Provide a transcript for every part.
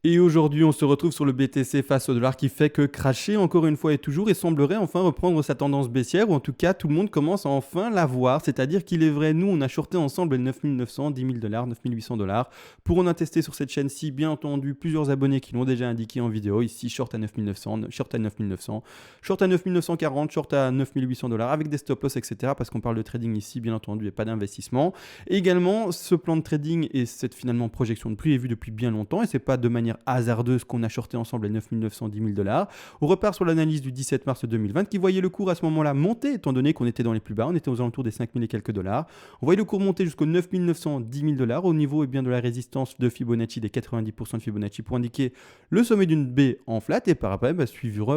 Et aujourd'hui, on se retrouve sur le BTC face au dollar qui fait que cracher encore une fois et toujours et semblerait enfin reprendre sa tendance baissière, ou en tout cas, tout le monde commence à enfin la voir. C'est-à-dire qu'il est vrai, nous, on a shorté ensemble les 9900, 10 000 $, 9800 $. Pour en attester sur cette chaîne-ci, bien entendu, plusieurs abonnés qui l'ont déjà indiqué en vidéo. Ici, short à 9900, short à 9900, short à 9940, short à 9800 $, avec des stop-loss, etc. Parce qu'on parle de trading ici, bien entendu, et pas d'investissement. Et également, ce plan de trading et cette finalement projection de prix est vue depuis bien longtemps, et c'est pas de manière hasardeuse qu'on a shorté ensemble les 9900, 10 000 $. On repart sur l'analyse du 17 mars 2020 qui voyait le cours à ce moment-là monter, étant donné qu'on était dans les plus bas, on était aux alentours des 5000 et quelques dollars. On voyait le cours monter jusqu'aux 9900, 10 000 $, au niveau bien de la résistance de Fibonacci, des 90% de Fibonacci, pour indiquer le sommet d'une baie en flat, et par après,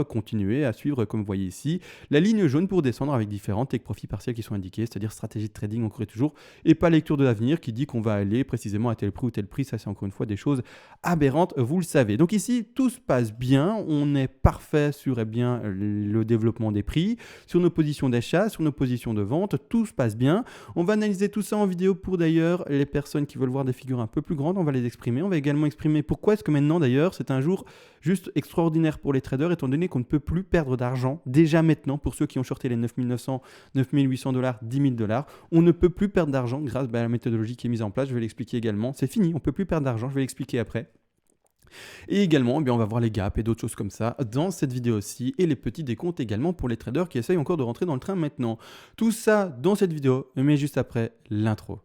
continuer à suivre, comme vous voyez ici, la ligne jaune pour descendre avec différents take profits partiels qui sont indiqués, c'est-à-dire stratégie de trading encore et toujours, et pas lecture de l'avenir qui dit qu'on va aller précisément à tel prix ou tel prix. Ça, c'est encore une fois des choses aberrantes, vous le savez. Donc ici, tout se passe bien, on est parfait sur le développement des prix, sur nos positions d'achat, sur nos positions de vente, tout se passe bien. On va analyser tout ça en vidéo pour d'ailleurs les personnes qui veulent voir des figures un peu plus grandes, on va les exprimer. On va également exprimer pourquoi est-ce que maintenant d'ailleurs c'est un jour juste extraordinaire pour les traders, étant donné qu'on ne peut plus perdre d'argent déjà maintenant. Pour ceux qui ont shorté les 9900, 9800 $, 10 000 $, on ne peut plus perdre d'argent grâce à la méthodologie qui est mise en place. Je vais l'expliquer également, c'est fini, on ne peut plus perdre d'argent, je vais l'expliquer après. Et également, on va voir les gaps et d'autres choses comme ça dans cette vidéo-ci, et les petits décomptes également pour les traders qui essayent encore de rentrer dans le train maintenant. Tout ça dans cette vidéo, mais juste après l'intro.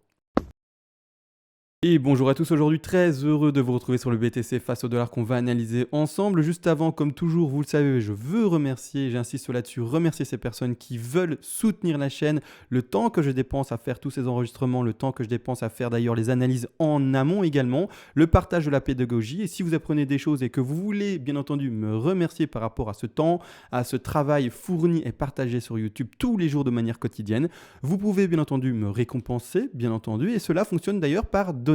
Et bonjour à tous, aujourd'hui très heureux de vous retrouver sur le BTC face au dollar qu'on va analyser ensemble. Juste avant, comme toujours, vous le savez, je veux remercier, j'insiste là-dessus, remercier ces personnes qui veulent soutenir la chaîne, le temps que je dépense à faire tous ces enregistrements, le temps que je dépense à faire d'ailleurs les analyses en amont également, le partage de la pédagogie. Et si vous apprenez des choses et que vous voulez bien entendu me remercier par rapport à ce temps, à ce travail fourni et partagé sur YouTube tous les jours de manière quotidienne, vous pouvez bien entendu me récompenser, bien entendu, et cela fonctionne d'ailleurs par donation.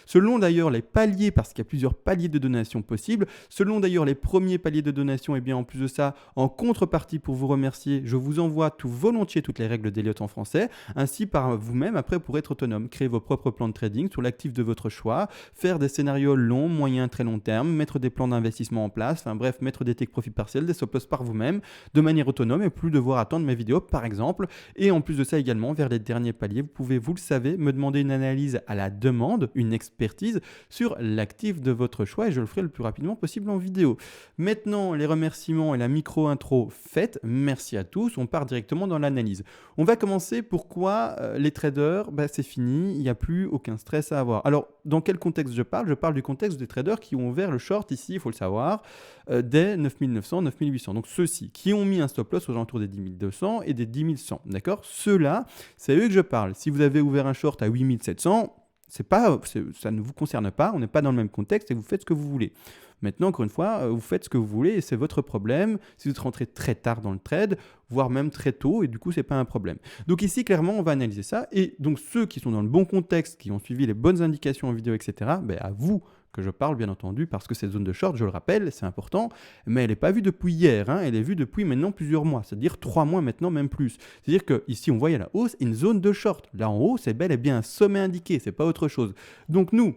Selon d'ailleurs les paliers, parce qu'il y a plusieurs paliers de donation possibles, selon d'ailleurs les premiers paliers de donation, et bien en plus de ça, en contrepartie pour vous remercier, je vous envoie tout volontiers toutes les règles d'Elliott en français, ainsi par vous-même après pour être autonome, créer vos propres plans de trading sur l'actif de votre choix, faire des scénarios longs, moyens, très long terme, mettre des plans d'investissement en place, enfin bref, mettre des take profits partiels, des stop loss par vous-même, de manière autonome et plus devoir attendre mes vidéos par exemple. Et en plus de ça également, vers les derniers paliers, vous pouvez, vous le savez, me demander une analyse à la demande, une expertise sur l'actif de votre choix, et je le ferai le plus rapidement possible en vidéo. Maintenant, les remerciements et la micro-intro faites, merci à tous, on part directement dans l'analyse. On va commencer pourquoi les traders, c'est fini, il n'y a plus aucun stress à avoir. Alors, dans quel contexte je parle? Je parle du contexte des traders qui ont ouvert le short ici, il faut le savoir, dès 9900, 9800. Donc ceux-ci qui ont mis un stop loss aux alentours des 10 200 et des 10 100, d'accord? Ceux-là, c'est eux que je parle. Si vous avez ouvert un short à 8700, ça ne vous concerne pas, on n'est pas dans le même contexte et vous faites ce que vous voulez. Maintenant, encore une fois, vous faites ce que vous voulez et c'est votre problème. Si vous êtes rentré très tard dans le trade, voire même très tôt, et du coup, ce n'est pas un problème. Donc ici, clairement, on va analyser ça. Et donc, ceux qui sont dans le bon contexte, qui ont suivi les bonnes indications en vidéo, etc., à vous que je parle, bien entendu, parce que cette zone de short, je le rappelle, c'est important, mais elle n'est pas vue depuis hier, elle est vue depuis maintenant plusieurs mois, c'est-à-dire 3 mois maintenant, même plus. C'est-à-dire qu'ici, on voit à la hausse une zone de short. Là en haut, c'est bel et bien un sommet indiqué, c'est pas autre chose. Donc nous,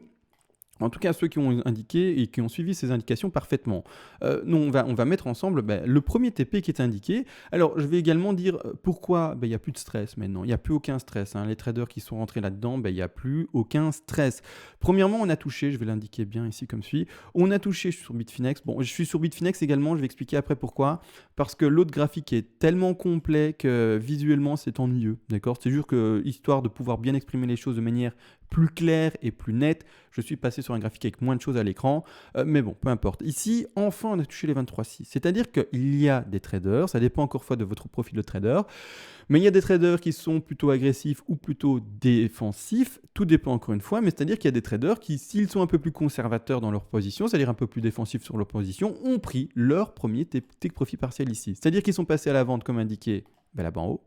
en tout cas, ceux qui ont indiqué et qui ont suivi ces indications parfaitement. Nous, on va mettre ensemble le premier TP qui est indiqué. Alors, je vais également dire pourquoi il n'y a plus de stress maintenant. Il n'y a plus aucun stress. Les traders qui sont rentrés là-dedans, il n'y a plus aucun stress. Premièrement, on a touché, je vais l'indiquer bien ici comme suit, on a touché sur Bitfinex. Bon, je suis sur Bitfinex également, je vais expliquer après pourquoi. Parce que l'autre graphique est tellement complet que visuellement, c'est ennuyeux. D'accord? C'est juste que, histoire de pouvoir bien exprimer les choses de manière plus claire et plus nette, je suis passé sur un graphique avec moins de choses à l'écran, mais bon, peu importe. Ici, enfin, on a touché les 23,6. C'est-à-dire qu'il y a des traders, ça dépend encore une fois de votre profil de trader, mais il y a des traders qui sont plutôt agressifs ou plutôt défensifs, tout dépend encore une fois, mais c'est-à-dire qu'il y a des traders qui, s'ils sont un peu plus conservateurs dans leur position, c'est-à-dire un peu plus défensifs sur leur position, ont pris leur premier take profit partiel ici. C'est-à-dire qu'ils sont passés à la vente comme indiqué là-bas en haut,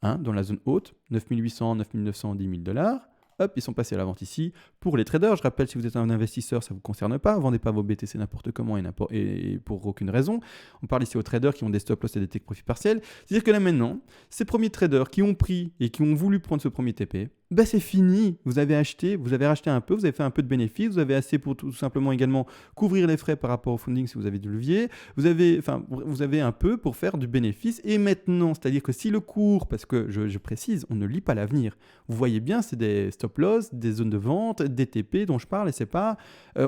dans la zone haute, 9800, 9900, 10 000 $. Hop, ils sont passés à la vente ici. Pour les traders, je rappelle, si vous êtes un investisseur, ça ne vous concerne pas. Vendez pas vos BTC n'importe comment et pour aucune raison. On parle ici aux traders qui ont des stop loss et des take profit partiels. C'est-à-dire que là maintenant, ces premiers traders qui ont pris et qui ont voulu prendre ce premier TP, bah c'est fini, vous avez racheté un peu, vous avez fait un peu de bénéfices, vous avez assez pour tout simplement également couvrir les frais par rapport au funding si vous avez du levier, vous avez un peu pour faire du bénéfice et maintenant, c'est-à-dire que si le cours, parce que je précise, on ne lit pas l'avenir, vous voyez bien, c'est des stop-loss, des zones de vente, des TP dont je parle et c'est pas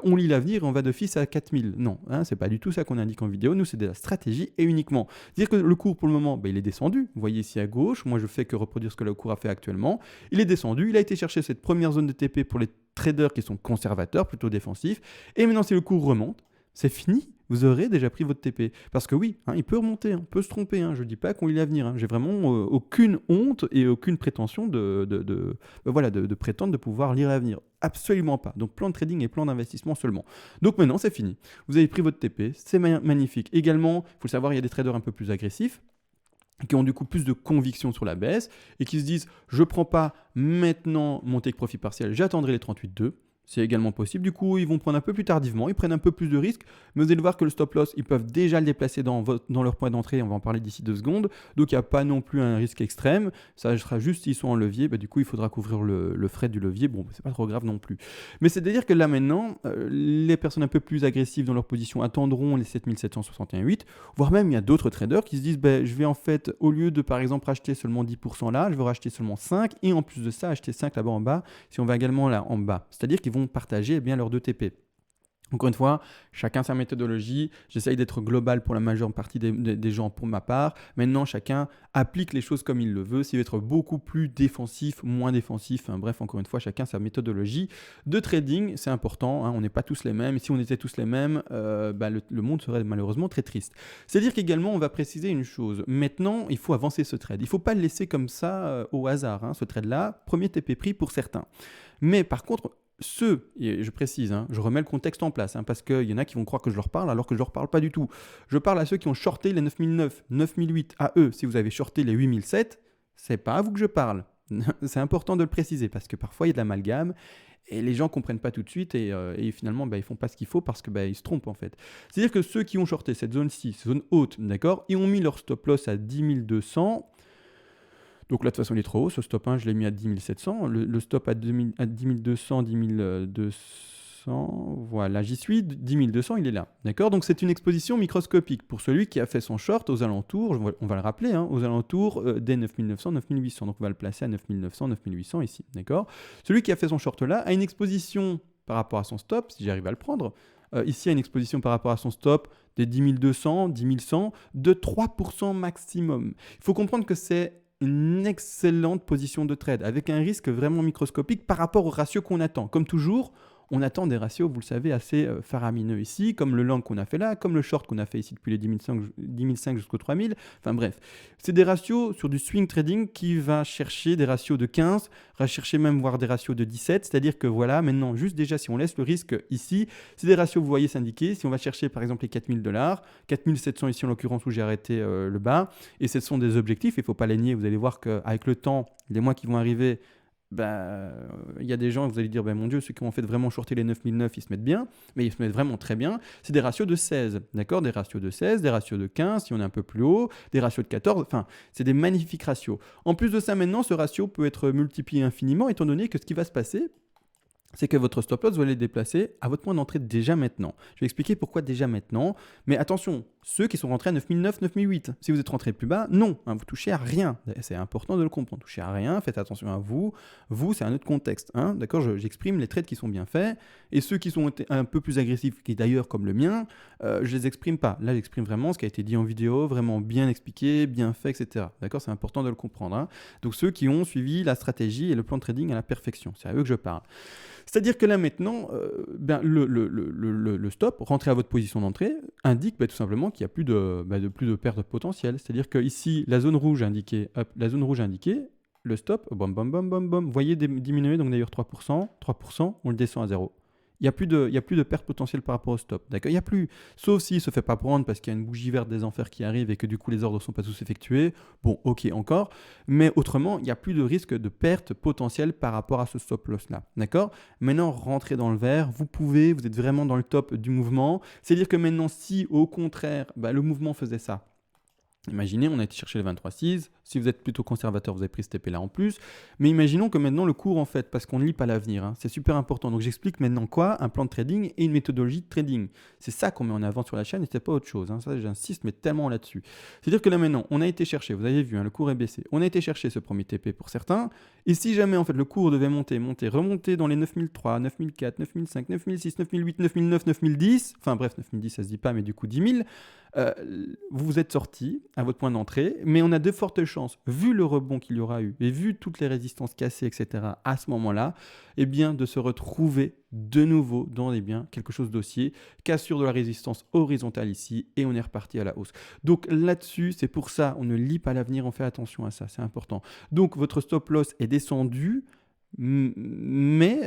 on lit l'avenir et on va d'office à 4000, non, hein, c'est pas du tout ça qu'on indique en vidéo, nous c'est de la stratégie et uniquement. C'est-à-dire que le cours pour le moment, bah, il est descendu, vous voyez ici à gauche, moi je fais que reproduire ce que le cours a fait actuellement, il est descendu, il a été chercher cette première zone de TP pour les traders qui sont conservateurs, plutôt défensifs. Et maintenant, si le cours remonte, c'est fini. Vous aurez déjà pris votre TP. Parce que oui, hein, il peut remonter, on peut se tromper. Hein, je ne dis pas qu'on lit l'avenir. Hein. J'ai vraiment aucune honte et aucune prétention de prétendre de pouvoir lire l'avenir. Absolument pas. Donc plan de trading et plan d'investissement seulement. Donc maintenant, c'est fini. Vous avez pris votre TP, c'est magnifique. Également, il faut le savoir, il y a des traders un peu plus agressifs qui ont du coup plus de conviction sur la baisse et qui se disent je prends pas maintenant mon take profit partiel, j'attendrai les 38,2. C'est également possible. Du coup, ils vont prendre un peu plus tardivement, ils prennent un peu plus de risques, mais vous allez voir que le stop loss, ils peuvent déjà le déplacer dans leur point d'entrée, on va en parler d'ici 2 secondes, donc il n'y a pas non plus un risque extrême, ça sera juste s'ils sont en levier, bah, du coup il faudra couvrir le frais du levier, bon c'est pas trop grave non plus. Mais c'est-à-dire que là maintenant, les personnes un peu plus agressives dans leur position attendront les 7761,8, voire même il y a d'autres traders qui se disent bah, je vais en fait, au lieu de par exemple racheter seulement 10% là, je vais racheter seulement 5 et en plus de ça acheter 5 là-bas en bas, si on va également là en bas, c'est-à-dire qu'ils vont partager bien leurs 2 TP. Encore une fois, chacun sa méthodologie. J'essaye d'être global pour la majeure partie des gens pour ma part. Maintenant, chacun applique les choses comme il le veut. S'il veut être beaucoup plus défensif, moins défensif, enfin, bref, encore une fois, chacun sa méthodologie de trading. C'est important, hein, on n'est pas tous les mêmes. Et si on était tous les mêmes, le monde serait malheureusement très triste. C'est-à-dire qu'également, on va préciser une chose. Maintenant, il faut avancer ce trade. Il ne faut pas le laisser comme ça au hasard. Hein, ce trade-là, premier TP pris pour certains. Mais par contre, et je précise, hein, je remets le contexte en place, hein, parce qu'il y en a qui vont croire que je leur parle alors que je leur parle pas du tout. Je parle à ceux qui ont shorté les 9009, 9008, à eux. Si vous avez shorté les 8007, c'est pas à vous que je parle. C'est important de le préciser parce que parfois il y a de l'amalgame et les gens comprennent pas tout de suite et finalement ils font pas ce qu'il faut parce que ils se trompent en fait. C'est-à-dire que ceux qui ont shorté cette zone 6, zone haute, d'accord, ils ont mis leur stop loss à 10 200. Donc là, de toute façon, il est trop haut. Ce stop 1, je l'ai mis à 10 700. Le stop à 10 200, 10 200. Voilà, j'y suis. 10 200, il est là. D'accord. Donc c'est une exposition microscopique pour celui qui a fait son short aux alentours, on va le rappeler, hein, aux alentours des 9900, 9800. Donc on va le placer à 9900, 9800 ici. D'accord. Celui qui a fait son short là a une exposition par rapport à son stop, si j'arrive à le prendre. Ici, a une exposition par rapport à son stop des 10 200, 10 100, de 3% maximum. Il faut comprendre que c'est une excellente position de trade avec un risque vraiment microscopique par rapport au ratio qu'on attend. Comme toujours, on attend des ratios, vous le savez, assez faramineux ici, comme le long qu'on a fait là, comme le short qu'on a fait ici depuis les 10 500 jusqu'aux 3000. Enfin bref, c'est des ratios sur du swing trading qui va chercher des ratios de 15, va chercher même voir des ratios de 17, c'est-à-dire que voilà, maintenant, juste déjà, si on laisse le risque ici, c'est des ratios, vous voyez, s'indiquer. Si on va chercher par exemple les 4000$, 4700 ici en l'occurrence où j'ai arrêté le bas, et ce sont des objectifs, il ne faut pas les nier, vous allez voir qu'avec le temps, les mois qui vont arriver, il y a des gens, vous allez dire, mon Dieu, ceux qui ont fait vraiment shorter les 9009, ils se mettent bien, mais ils se mettent vraiment très bien. C'est des ratios de 16, d'accord? Des ratios de 16, des ratios de 15, si on est un peu plus haut, des ratios de 14, enfin, c'est des magnifiques ratios. En plus de ça, maintenant, ce ratio peut être multiplié infiniment, étant donné que ce qui va se passer, c'est que votre stop loss, vous allez le déplacer à votre point d'entrée déjà maintenant. Je vais expliquer pourquoi déjà maintenant. Mais attention, ceux qui sont rentrés à 9009, 9008, si vous êtes rentré plus bas, non, hein, vous touchez à rien. C'est important de le comprendre. Touchez à rien, faites attention à vous. Vous, c'est un autre contexte. Hein, d'accord, j'exprime les trades qui sont bien faits. Et ceux qui sont un peu plus agressifs, qui d'ailleurs comme le mien, je les exprime pas. Là, j'exprime vraiment ce qui a été dit en vidéo, vraiment bien expliqué, bien fait, etc. D'accord, c'est important de le comprendre. Hein. Donc ceux qui ont suivi la stratégie et le plan de trading à la perfection, c'est à eux que je parle. C'est-à-dire que là maintenant, le stop, rentré à votre position d'entrée, indique tout simplement qu'il n'y a plus de perte potentielle. C'est-à-dire que ici, la zone rouge indiquée, le stop, bom, bom, bom, bom, bom, vous voyez diminuer, donc d'ailleurs 3%, on le descend à 0. Il n'y a plus de perte potentielle par rapport au stop. D'accord, il n'y a plus. Sauf s'il ne se fait pas prendre parce qu'il y a une bougie verte des enfers qui arrive et que du coup les ordres ne sont pas tous effectués. Bon, ok encore. Mais autrement, il n'y a plus de risque de perte potentielle par rapport à ce stop loss là. D'accord. Maintenant, rentrez dans le vert. Vous êtes vraiment dans le top du mouvement. C'est-à-dire que maintenant, si au contraire, le mouvement faisait ça, Imaginez, on a été chercher les 23,6. Si vous êtes plutôt conservateur, vous avez pris ce TP là en plus. Mais imaginons que maintenant le cours, en fait, parce qu'on ne lit pas l'avenir, hein, c'est super important. Donc j'explique maintenant quoi? Un plan de trading et une méthodologie de trading. C'est ça qu'on met en avant sur la chaîne et c'est pas autre chose. Hein. Ça, j'insiste, mais tellement là-dessus. C'est-à-dire que là maintenant, on a été chercher, vous avez vu, hein, le cours est baissé. On a été chercher ce premier TP pour certains. Et si jamais, en fait, le cours devait monter, remonter dans les 9003, 9004, 9005, 9006, 9008, 9009, 9010, enfin bref, 9010, ça se dit pas, mais du coup 10 000. Vous vous êtes sorti à votre point d'entrée, mais on a de fortes chances, vu le rebond qu'il y aura eu et vu toutes les résistances cassées, etc., à ce moment-là, eh bien, de se retrouver de nouveau dans quelque chose d'haussier, cassure de la résistance horizontale ici, et on est reparti à la hausse. Donc là-dessus, c'est pour ça, on ne lit pas l'avenir, on fait attention à ça, c'est important. Donc votre stop loss est descendu, mais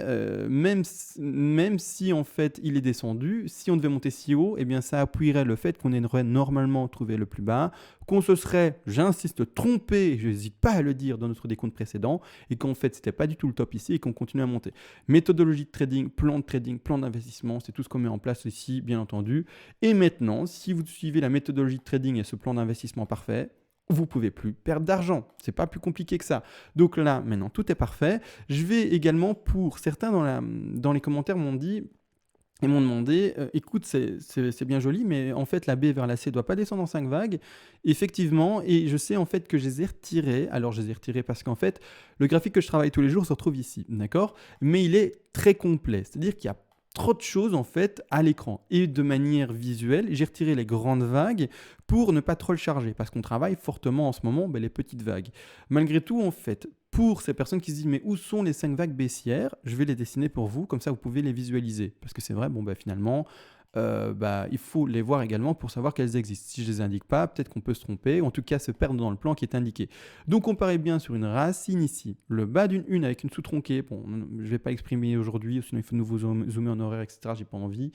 même si en fait il est descendu, si on devait monter si haut, eh bien ça appuierait le fait qu'on aurait normalement trouvé le plus bas, qu'on se serait, j'insiste, trompé, je n'hésite pas à le dire dans notre décompte précédent, et qu'en fait c'était pas du tout le top ici et qu'on continue à monter. Méthodologie de trading, plan d'investissement, c'est tout ce qu'on met en place ici, bien entendu. Et maintenant, si vous suivez la méthodologie de trading et ce plan d'investissement parfait, vous pouvez plus perdre d'argent. C'est pas plus compliqué que ça. Donc là, maintenant, tout est parfait. Je vais également, pour certains dans les commentaires m'ont demandé, écoute, c'est bien joli, mais en fait, la B vers la C ne doit pas descendre en 5 vagues. Effectivement, et je sais en fait que je les ai retirés. Alors, je les ai retirés parce qu'en fait, le graphique que je travaille tous les jours se retrouve ici, d'accord? Mais il est très complet. C'est-à-dire qu'il y a trop de choses en fait à l'écran et de manière visuelle, j'ai retiré les grandes vagues pour ne pas trop le charger parce qu'on travaille fortement en ce moment les petites vagues. Malgré tout, en fait, pour ces personnes qui se disent mais où sont les 5 vagues baissières, je vais les dessiner pour vous, comme ça vous pouvez les visualiser parce que c'est vrai, finalement il faut les voir également pour savoir qu'elles existent. Si je ne les indique pas, peut-être qu'on peut se tromper, ou en tout cas se perdre dans le plan qui est indiqué. Donc on paraît bien sur une racine ici, le bas d'une une avec une sous-tronquée, bon, je ne vais pas exprimer aujourd'hui, sinon il faut nouveau zoomer en horaire, etc., j'ai pas envie.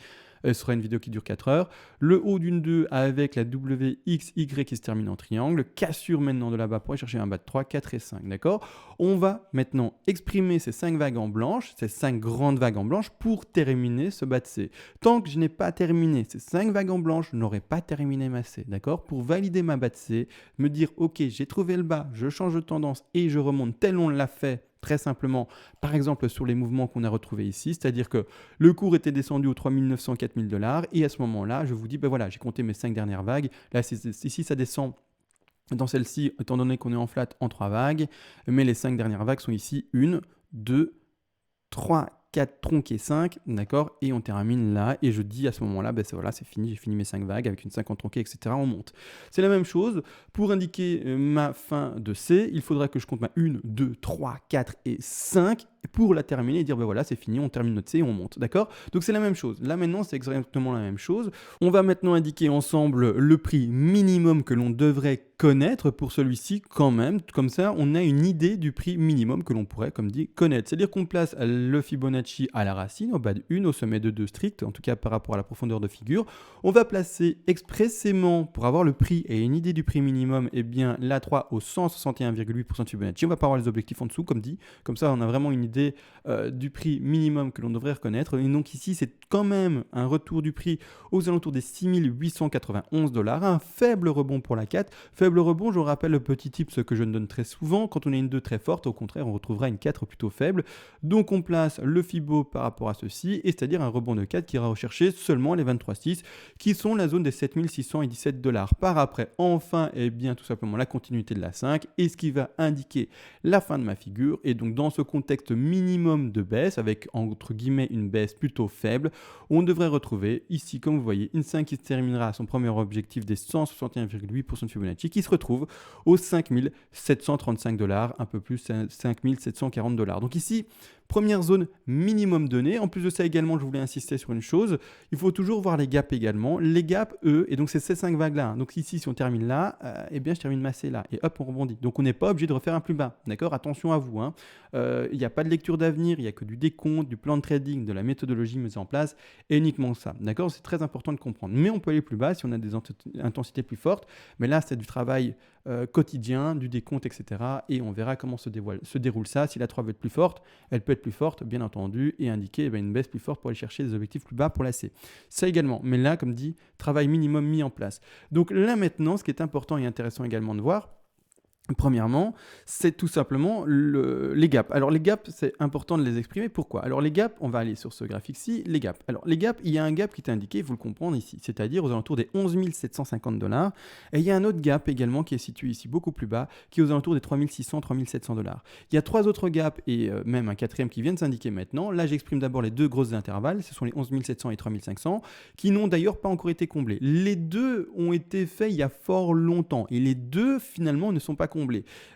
Ce sera une vidéo qui dure 4 heures. Le haut d'une 2 avec la WXY qui se termine en triangle, cassure maintenant de là-bas pour aller chercher un bas de 3, 4 et 5, d'accord? On va maintenant exprimer ces 5 vagues en blanche, ces 5 grandes vagues en blanche pour terminer ce bas de C. Tant que je n'ai pas terminé ces 5 vagues en blanche, je n'aurai pas terminé ma C, d'accord? Pour valider ma bas de C, me dire ok, j'ai trouvé le bas, je change de tendance et je remonte tel on l'a fait très simplement, par exemple sur les mouvements qu'on a retrouvés ici, c'est-à-dire que le cours était descendu aux 3900, 4000 $, et à ce moment-là, je vous dis, voilà, j'ai compté mes 5 dernières vagues, là ici ça descend dans celle-ci, étant donné qu'on est en flat en 3 vagues, mais les 5 dernières vagues sont ici 1, 2, 3, 4 tronqués 5, d'accord? Et on termine là, et je dis à ce moment-là, voilà, c'est fini, j'ai fini mes 5 vagues avec une 50 tronquée, etc. On monte. C'est la même chose. Pour indiquer ma fin de C, il faudra que je compte ma 1, 2, 3, 4 et 5 pour la terminer et dire, voilà, c'est fini, on termine notre C et on monte, d'accord? Donc c'est la même chose. Là maintenant, c'est exactement la même chose. On va maintenant indiquer ensemble le prix minimum que l'on devrait connaître pour celui-ci quand même. Comme ça, on a une idée du prix minimum que l'on pourrait, comme dit, connaître. C'est-à-dire qu'on place le Fibonacci à la racine, au bas de 1, au sommet de 2 strict, en tout cas par rapport à la profondeur de figure. On va placer expressément, pour avoir le prix et une idée du prix minimum, l'A3 au 161,8% de Fibonacci. On va pas avoir les objectifs en dessous, comme dit. Comme ça, on a vraiment une idée du prix minimum que l'on devrait reconnaître. Et donc ici, c'est quand même un retour du prix aux alentours des 6 891 $. Un faible rebond pour la 4. Faible rebond, je vous rappelle le petit tip, ce que je ne donne très souvent. Quand on a une 2 très forte, au contraire, on retrouvera une 4 plutôt faible. Donc on place le Fibo par rapport à ceci, et c'est-à-dire un rebond de 4 qui ira rechercher seulement les 23,6 qui sont la zone des 7 617 $. Par après, enfin, tout simplement la continuité de la 5 et ce qui va indiquer la fin de ma figure. Et donc dans ce contexte minimum de baisse, avec entre guillemets une baisse plutôt faible, on devrait retrouver ici, comme vous voyez, une 5 qui se terminera à son premier objectif des 161,8% de Fibonacci, qui se retrouve aux 5 735 $, un peu plus, 5 740 $. Donc ici, première zone minimum donnée. En plus de ça également, je voulais insister sur une chose, il faut toujours voir les gaps également. Les gaps, eux, et donc c'est ces 5 vagues-là. Donc ici, si on termine là, je termine ma C là, et hop, on rebondit. Donc on n'est pas obligé de refaire un plus bas, d'accord? Attention à vous, hein. Il n'y a pas de lecture d'avenir, il n'y a que du décompte, du plan de trading, de la méthodologie mise en place, et uniquement ça, d'accord? C'est très important de comprendre. Mais on peut aller plus bas si on a des intensités plus fortes, mais là, c'est du travail quotidien, du décompte, etc. Et on verra comment se déroule ça. Si la 3 veut être plus forte, elle peut être être plus forte, bien entendu, et indiquer une baisse plus forte pour aller chercher des objectifs plus bas pour la C. Ça également, mais là, comme dit, travail minimum mis en place. Donc là maintenant, ce qui est important et intéressant également de voir, premièrement, c'est tout simplement les gaps. Alors les gaps, c'est important de les exprimer. Pourquoi? Alors les gaps, on va aller sur ce graphique-ci, les gaps. Alors les gaps, il y a un gap qui est indiqué, il faut le comprendre ici, c'est-à-dire aux alentours des 11 750 $. Et il y a un autre gap également qui est situé ici beaucoup plus bas, qui est aux alentours des 3 600, 3 700 $. Il y a trois autres gaps et même un quatrième qui vient de s'indiquer maintenant. Là, j'exprime d'abord les deux grosses intervalles, ce sont les 11 700 et 3 500, qui n'ont d'ailleurs pas encore été comblés. Les deux ont été faits il y a fort longtemps et les deux finalement ne sont pas comblés.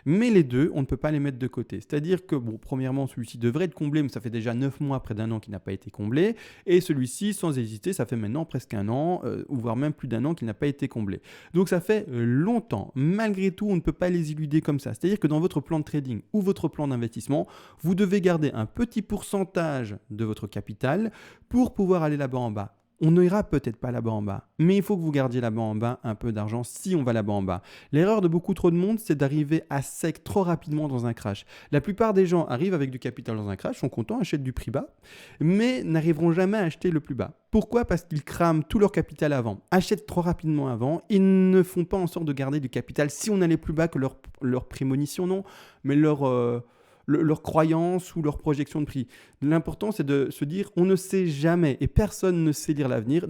Mais les deux, on ne peut pas les mettre de côté. C'est-à-dire que, bon, premièrement, celui-ci devrait être comblé, mais ça fait déjà 9 mois, près d'un an qu'il n'a pas été comblé. Et celui-ci, sans hésiter, ça fait maintenant presque un an, ou voire même plus d'un an qu'il n'a pas été comblé. Donc ça fait longtemps. Malgré tout, on ne peut pas les éluder comme ça. C'est-à-dire que dans votre plan de trading ou votre plan d'investissement, vous devez garder un petit pourcentage de votre capital pour pouvoir aller là-bas en bas. On n'ira peut-être pas là-bas en bas, mais il faut que vous gardiez là-bas en bas un peu d'argent si on va là-bas en bas. L'erreur de beaucoup trop de monde, c'est d'arriver à sec trop rapidement dans un crash. La plupart des gens arrivent avec du capital dans un crash, sont contents, achètent du prix bas, mais n'arriveront jamais à acheter le plus bas. Pourquoi? Parce qu'ils crament tout leur capital avant, achètent trop rapidement avant et ne font pas en sorte de garder du capital si on allait plus bas que leur prémonition, non, mais leur croyance ou leur projection de prix. L'important, c'est de se dire, on ne sait jamais et personne ne sait lire l'avenir.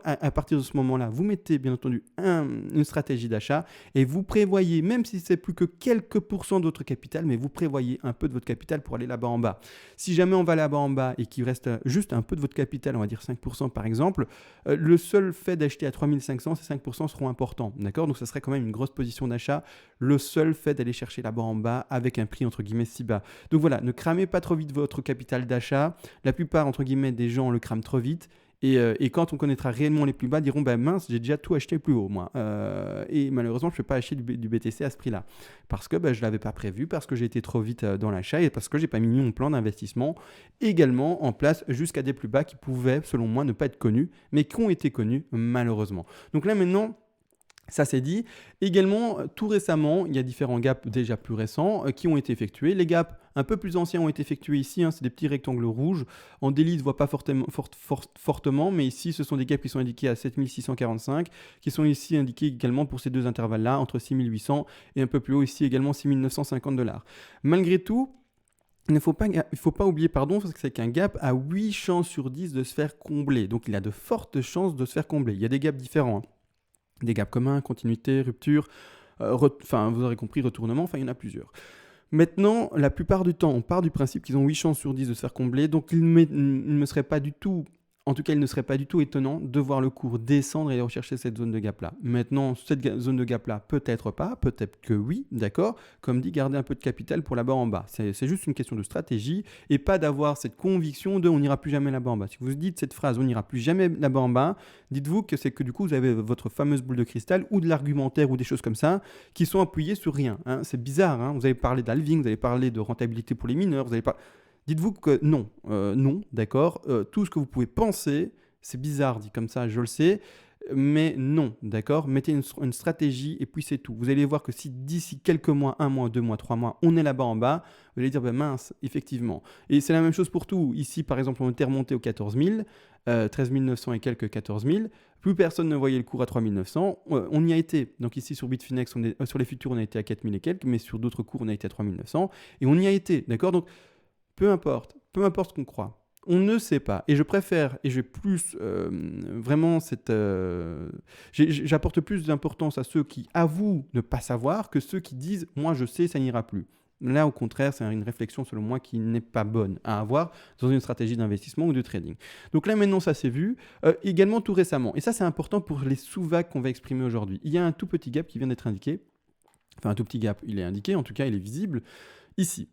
À partir de ce moment-là, vous mettez bien entendu une stratégie d'achat et vous prévoyez, même si c'est plus que quelques pourcents de votre capital, mais vous prévoyez un peu de votre capital pour aller là-bas en bas. Si jamais on va là-bas en bas et qu'il reste juste un peu de votre capital, on va dire 5% par exemple, le seul fait d'acheter à 3500, ces 5% seront importants. D'accord? Donc ça serait quand même une grosse position d'achat, le seul fait d'aller chercher là-bas en bas avec un prix entre guillemets si bas. Donc voilà, ne cramez pas trop vite votre capital d'achat. La plupart, entre guillemets, des gens le crament trop vite. Et quand on connaîtra réellement les plus bas, diront mince, j'ai déjà tout acheté plus haut, moi. Et malheureusement, je ne peux pas acheter du BTC à ce prix-là. Parce que je ne l'avais pas prévu, parce que j'ai été trop vite dans l'achat et parce que je n'ai pas mis mon plan d'investissement également en place jusqu'à des plus bas qui pouvaient, selon moi, ne pas être connus, mais qui ont été connus malheureusement. Donc là, maintenant, ça c'est dit. Également, tout récemment, il y a différents gaps déjà plus récents qui ont été effectués. Les gaps un peu plus anciens ont été effectués ici, c'est des petits rectangles rouges. En daily, on ne voit pas fortement, mais ici, ce sont des gaps qui sont indiqués à 7645, qui sont ici indiqués également pour ces deux intervalles-là, entre 6800 et un peu plus haut ici également 6950 $. Malgré tout, il ne faut pas oublier, parce que c'est qu'un gap a 8 chances sur 10 de se faire combler. Donc, il a de fortes chances de se faire combler. Il y a des gaps différents. Des gaps communs, continuité, rupture, vous aurez compris, retournement, il y en a plusieurs. Maintenant, la plupart du temps, on part du principe qu'ils ont 8 chances sur 10 de se faire combler, donc il ne me serait pas du tout... En tout cas, il ne serait pas du tout étonnant de voir le cours descendre et de rechercher cette zone de gap-là. Maintenant, cette zone de gap-là, peut-être pas, peut-être que oui, d'accord. Comme dit, garder un peu de capital pour là-bas en bas. C'est juste une question de stratégie et pas d'avoir cette conviction de on n'ira plus jamais là-bas en bas. Si vous dites cette phrase, on n'ira plus jamais là-bas en bas, dites-vous que c'est que du coup, vous avez votre fameuse boule de cristal ou de l'argumentaire ou des choses comme ça qui sont appuyées sur rien. C'est bizarre, vous avez parlé d'halving, vous avez parlé de rentabilité pour les mineurs, vous avez pas... Dites-vous que non, d'accord, tout ce que vous pouvez penser, c'est bizarre dit comme ça, je le sais, mais non, d'accord, mettez une stratégie et puis c'est tout. Vous allez voir que si d'ici quelques mois, 1 mois, 2 mois, 3 mois, on est là-bas en bas, vous allez dire, mince, effectivement. Et c'est la même chose pour tout. Ici, par exemple, on était remonté aux 14 000, 13 900 et quelques 14 000. Plus personne ne voyait le cours à 3 900. On y a été. Donc ici, sur Bitfinex, sur les futurs, on a été à 4 000 et quelques, mais sur d'autres cours, on a été à 3 900. Et on y a été, d'accord. Donc, peu importe ce qu'on croit. On ne sait pas. Et je préfère, et j'ai plus vraiment cette... j'apporte plus d'importance à ceux qui avouent ne pas savoir que ceux qui disent « moi je sais, ça n'ira plus ». Là, au contraire, c'est une réflexion, selon moi, qui n'est pas bonne à avoir dans une stratégie d'investissement ou de trading. Donc là, maintenant, ça s'est vu. Également, tout récemment. Et ça, c'est important pour les sous-vagues qu'on va exprimer aujourd'hui. Il y a un tout petit gap qui vient d'être indiqué. Enfin, un tout petit gap, il est indiqué. En tout cas, il est visible ici.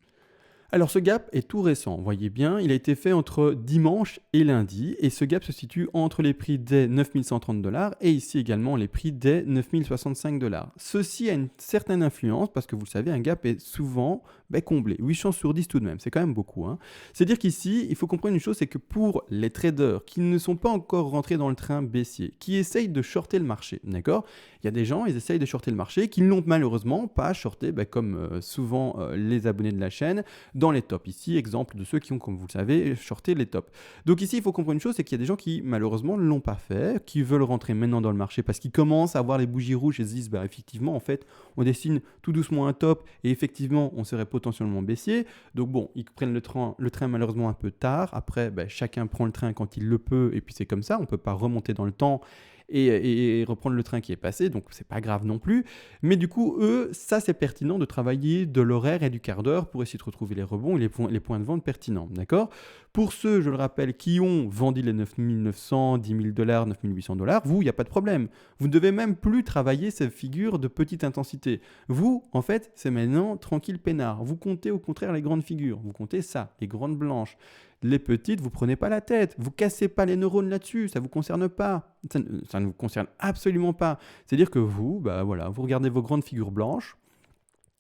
Alors ce gap est tout récent, vous voyez bien, il a été fait entre dimanche et lundi et ce gap se situe entre les prix des 9130 $ et ici également les prix des 9065 $. Ceci a une certaine influence parce que vous le savez, un gap est souvent comblé, 8 chances sur 10 tout de même, c'est quand même beaucoup. C'est-à-dire qu'ici, il faut comprendre une chose, c'est que pour les traders qui ne sont pas encore rentrés dans le train baissier, qui essayent de shorter le marché, d'accord ? Il y a des gens, ils essayent de shorter le marché, qui ne l'ont malheureusement pas shorté comme souvent les abonnés de la chaîne, dans les tops. Ici, exemple de ceux qui ont, comme vous le savez, shorté les tops. Donc ici, il faut comprendre une chose, c'est qu'il y a des gens qui, malheureusement, ne l'ont pas fait, qui veulent rentrer maintenant dans le marché parce qu'ils commencent à voir les bougies rouges et se disent, bah, effectivement, en fait, on dessine tout doucement un top et effectivement, on serait potentiellement baissier. Donc bon, ils prennent le train malheureusement un peu tard. Après, bah, chacun prend le train quand il le peut et puis c'est comme ça, on ne peut pas remonter dans le temps et reprendre le train qui est passé, donc c'est pas grave non plus. Mais du coup, eux, ça c'est pertinent de travailler de l'horaire et du quart d'heure pour essayer de retrouver les rebonds et les points de vente pertinents, d'accord? Pour ceux, je le rappelle, qui ont vendu les 9900, 10 000 dollars, 9800 dollars, vous, il n'y a pas de problème. Vous ne devez même plus travailler ces figures de petite intensité. Vous, en fait, c'est maintenant tranquille peinard. Vous comptez au contraire les grandes figures. Vous comptez ça, les grandes blanches. Les petites, vous prenez pas la tête, vous cassez pas les neurones là-dessus, ça vous concerne pas, ça ne vous concerne absolument pas. C'est-à-dire que vous, bah voilà, vous regardez vos grandes figures blanches,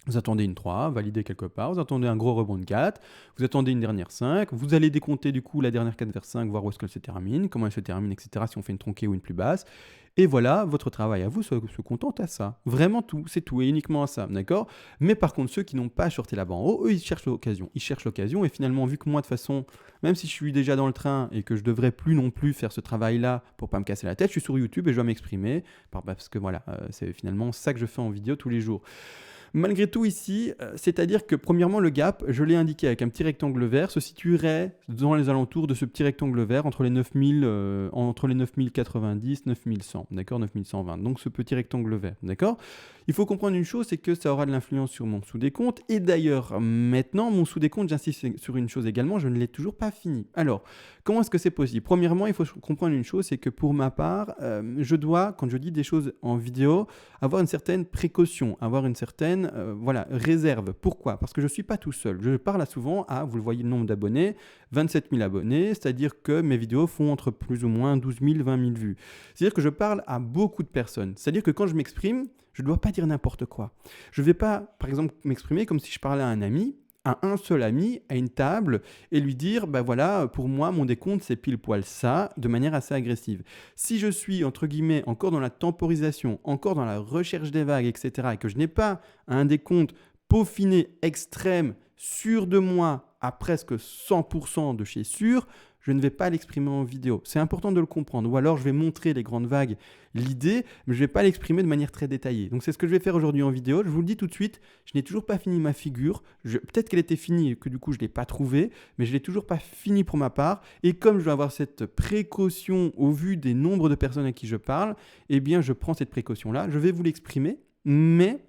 vous attendez une 3, validée quelque part, vous attendez un gros rebond de 4, vous attendez une dernière 5, vous allez décompter du coup la dernière 4 vers 5, voir où est-ce qu'elle se termine, comment elle se termine, etc. si on fait une tronquée ou une plus basse. Et voilà, votre travail à vous se contente à ça. Vraiment tout, c'est tout, et uniquement à ça, d'accord? Mais par contre, ceux qui n'ont pas shorté là-bas en haut, eux, ils cherchent l'occasion. Ils cherchent l'occasion, et finalement, vu que moi, de toute façon, même si je suis déjà dans le train et que je devrais plus non plus faire ce travail-là pour pas me casser la tête, je suis sur YouTube et je dois m'exprimer, parce que voilà, c'est finalement ça que je fais en vidéo tous les jours. Malgré tout ici, c'est-à-dire que premièrement le gap, je l'ai indiqué avec un petit rectangle vert, se situerait dans les alentours de ce petit rectangle vert entre les 9090, 9100, d'accord, 9120. Donc ce petit rectangle vert, d'accord. Il faut comprendre une chose, c'est que ça aura de l'influence sur mon sous-décompte. Et d'ailleurs, maintenant, mon sous-décompte, j'insiste sur une chose également, je ne l'ai toujours pas fini. Alors, comment est-ce que c'est possible? Premièrement, il faut comprendre une chose, c'est que pour ma part, je dois, quand je dis des choses en vidéo, avoir une certaine précaution, avoir une certaine réserve. Pourquoi? Parce que je ne suis pas tout seul. Je parle souvent à, vous le voyez, le nombre d'abonnés, 27 000 abonnés, c'est-à-dire que mes vidéos font entre plus ou moins 12 000, 20 000 vues. C'est-à-dire que je parle à beaucoup de personnes. C'est-à-dire que quand je m'exprime, je ne dois pas dire n'importe quoi. Je ne vais pas, par exemple, m'exprimer comme si je parlais à un ami, à un seul ami, à une table, et lui dire, bah voilà, pour moi, mon décompte, c'est pile poil ça, de manière assez agressive. Si je suis, entre guillemets, encore dans la temporisation, encore dans la recherche des vagues, etc., et que je n'ai pas un décompte peaufiné, extrême, sûr de moi, à presque 100% de chez sûr, je ne vais pas l'exprimer en vidéo. C'est important de le comprendre. Ou alors, je vais montrer les grandes vagues, l'idée, mais je ne vais pas l'exprimer de manière très détaillée. Donc, c'est ce que je vais faire aujourd'hui en vidéo. Je vous le dis tout de suite, je n'ai toujours pas fini ma figure. Peut-être qu'elle était finie et que du coup, je ne l'ai pas trouvée, mais je ne l'ai toujours pas finie pour ma part. Et comme je dois avoir cette précaution au vu des nombres de personnes à qui je parle, eh bien, je prends cette précaution-là. Je vais vous l'exprimer, mais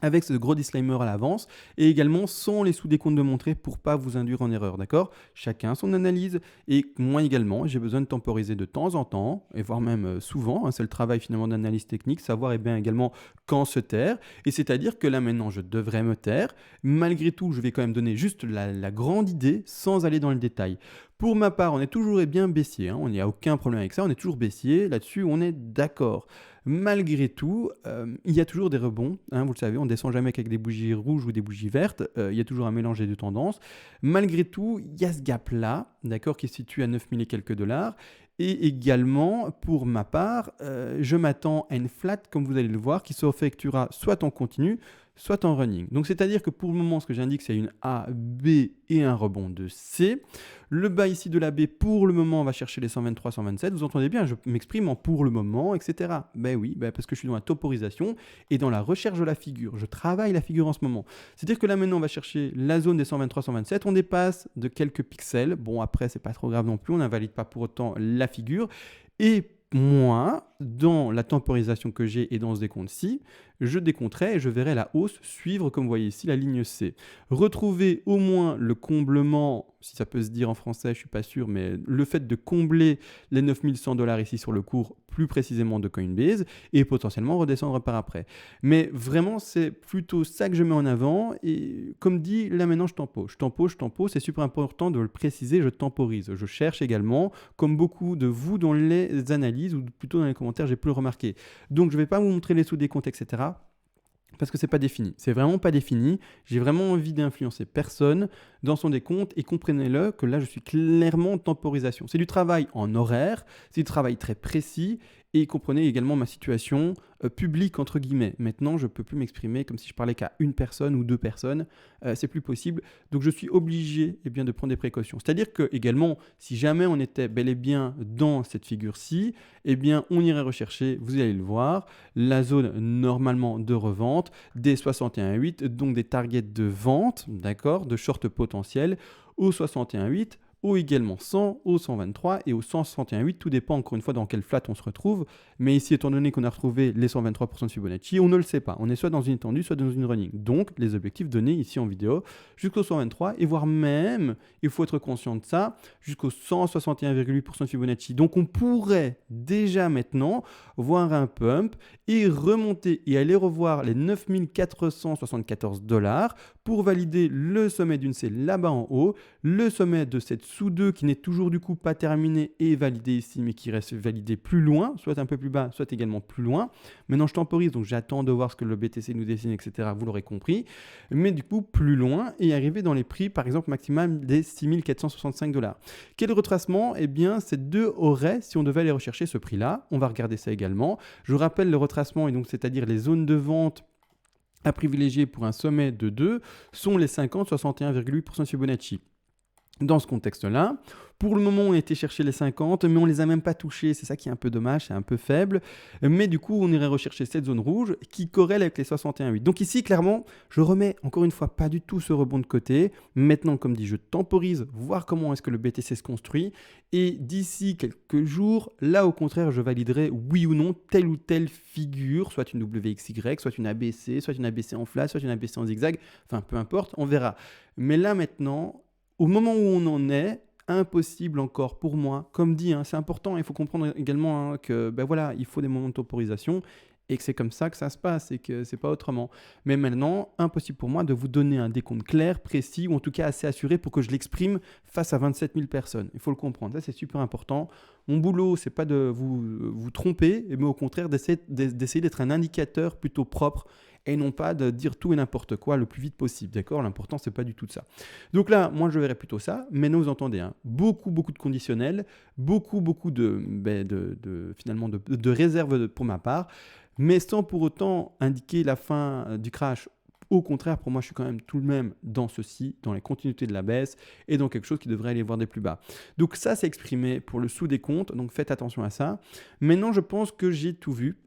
avec ce gros disclaimer à l'avance, et également sans les sous-décomptes de montrer pour pas vous induire en erreur, d'accord? Chacun son analyse, et moi également, j'ai besoin de temporiser de temps en temps, et voire même souvent, hein, c'est le travail finalement d'analyse technique, savoir bien également quand se taire, et c'est-à-dire que là maintenant je devrais me taire, malgré tout je vais quand même donner juste la grande idée sans aller dans le détail. Pour ma part, on est toujours bien baissier, hein, on n'y a aucun problème avec ça, on est toujours baissier, là-dessus on est d'accord. Malgré tout, il y a toujours des rebonds, hein, vous le savez, on ne descend jamais qu'avec des bougies rouges ou des bougies vertes, il y a toujours un mélange des deux tendances. Malgré tout, il y a ce gap-là, d'accord, qui se situe à 9000 et quelques dollars. Et également, pour ma part, je m'attends à une flat, comme vous allez le voir, qui s'effectuera soit en continu, soit en running. Donc c'est-à-dire que pour le moment, ce que j'indique, c'est une A, B et un rebond de C. Le bas ici de la B, pour le moment, on va chercher les 123, 127. Vous entendez bien, je m'exprime en pour le moment, etc. Ben oui, parce que je suis dans la temporisation et dans la recherche de la figure. Je travaille la figure en ce moment. C'est-à-dire que là, maintenant, on va chercher la zone des 123, 127. On dépasse de quelques pixels. Bon, après, c'est pas trop grave non plus. On n'invalide pas pour autant la figure. Et moi, dans la temporisation que j'ai et dans ce décompte-ci, je décompterai et je verrai la hausse suivre, comme vous voyez ici, la ligne C. Retrouver au moins le comblement, si ça peut se dire en français, je ne suis pas sûr, mais le fait de combler les 9100 dollars ici sur le cours, plus précisément de Coinbase, et potentiellement redescendre par après. Mais vraiment, c'est plutôt ça que je mets en avant, et comme dit, là maintenant, je tempo, c'est super important de le préciser, je temporise. Je cherche également, comme beaucoup de vous dans les analyses, ou plutôt dans les commentaires, j'ai pu le remarquer. Donc, je ne vais pas vous montrer les sous-décomptes, etc., parce que c'est pas défini. C'est vraiment pas défini. J'ai vraiment envie d'influencer personne. dans son décompte et comprenez-le que là je suis clairement en temporisation. C'est du travail en horaire, c'est du travail très précis et comprenez également ma situation publique entre guillemets. Maintenant je ne peux plus m'exprimer comme si je parlais qu'à une personne ou deux personnes, c'est plus possible. Donc je suis obligé de prendre des précautions. C'est-à-dire que également si jamais on était bel et bien dans cette figure-ci, on irait rechercher, vous allez le voir, la zone normalement de revente des 61,8, donc des targets de vente, d'accord, de short potentiel au 61,8, au également 100, au 123 et au 161,8, tout dépend encore une fois dans quel flat on se retrouve, mais ici étant donné qu'on a retrouvé les 123% de Fibonacci, on ne le sait pas, on est soit dans une étendue, soit dans une running, donc les objectifs donnés ici en vidéo jusqu'au 123 et voire même, il faut être conscient de ça, jusqu'au 161,8% de Fibonacci, donc on pourrait déjà maintenant voir un pump et remonter et aller revoir les 9474 $ pour valider le sommet d'une C là-bas en haut, le sommet de cette sous-2 qui n'est toujours du coup pas terminé et validé ici mais qui reste validé plus loin, soit un peu plus bas, soit également plus loin. Maintenant je temporise donc j'attends de voir ce que le BTC nous dessine, etc. Vous l'aurez compris, mais du coup plus loin et arriver dans les prix par exemple maximal des 6465 $. Quel retracement? Ces deux auraient, si on devait aller rechercher ce prix-là, on va regarder ça également. Je vous rappelle le retracement et donc c'est-à-dire les zones de vente à privilégier pour un sommet de 2 sont les 50, 61,8% Fibonacci. Dans ce contexte-là, pour le moment, on a été chercher les 50, mais on ne les a même pas touchés. C'est ça qui est un peu dommage, c'est un peu faible. Mais du coup, on irait rechercher cette zone rouge qui corrèle avec les 61,8. Donc ici, clairement, je remets encore une fois pas du tout ce rebond de côté. Maintenant, comme dit, je temporise, voir comment est-ce que le BTC se construit. Et d'ici quelques jours, là, au contraire, je validerai oui ou non telle ou telle figure, soit une WXY, soit une ABC, soit une ABC en flash, soit une ABC en zigzag. Enfin, peu importe, on verra. Mais là, maintenant, au moment où on en est, impossible encore pour moi. Comme dit, c'est important, il faut comprendre également que il faut des moments de temporisation et que c'est comme ça que ça se passe et que c'est pas autrement. Mais maintenant, impossible pour moi de vous donner un décompte clair, précis ou en tout cas assez assuré pour que je l'exprime face à 27 000 personnes. Il faut le comprendre, ça c'est super important. Mon boulot, c'est pas de vous tromper, mais au contraire d'essayer d'être un indicateur plutôt propre et non pas de dire tout et n'importe quoi le plus vite possible, d'accord? L'important, c'est pas du tout de ça. Donc là, moi, je verrais plutôt ça. Maintenant, vous entendez, beaucoup de conditionnels, beaucoup finalement de réserves pour ma part, mais sans pour autant indiquer la fin du crash. Au contraire, pour moi, je suis quand même tout de même dans ceci, dans les continuités de la baisse et dans quelque chose qui devrait aller voir des plus bas. Donc ça, c'est exprimé pour le sous-décompte, donc faites attention à ça. Maintenant, je pense que j'ai tout vu.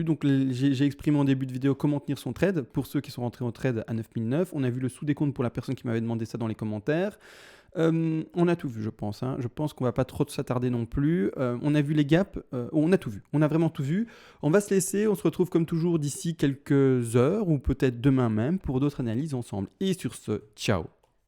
Donc j'ai exprimé en début de vidéo comment tenir son trade pour ceux qui sont rentrés en trade à 9009. On a vu le sous-décompte pour la personne qui m'avait demandé ça dans les commentaires. On a tout vu, je pense. Je pense qu'on va pas trop s'attarder non plus. On a vu les gaps, on a tout vu. On a vraiment tout vu. On va se laisser, on se retrouve comme toujours d'ici quelques heures ou peut-être demain même pour d'autres analyses ensemble. Et sur ce, ciao.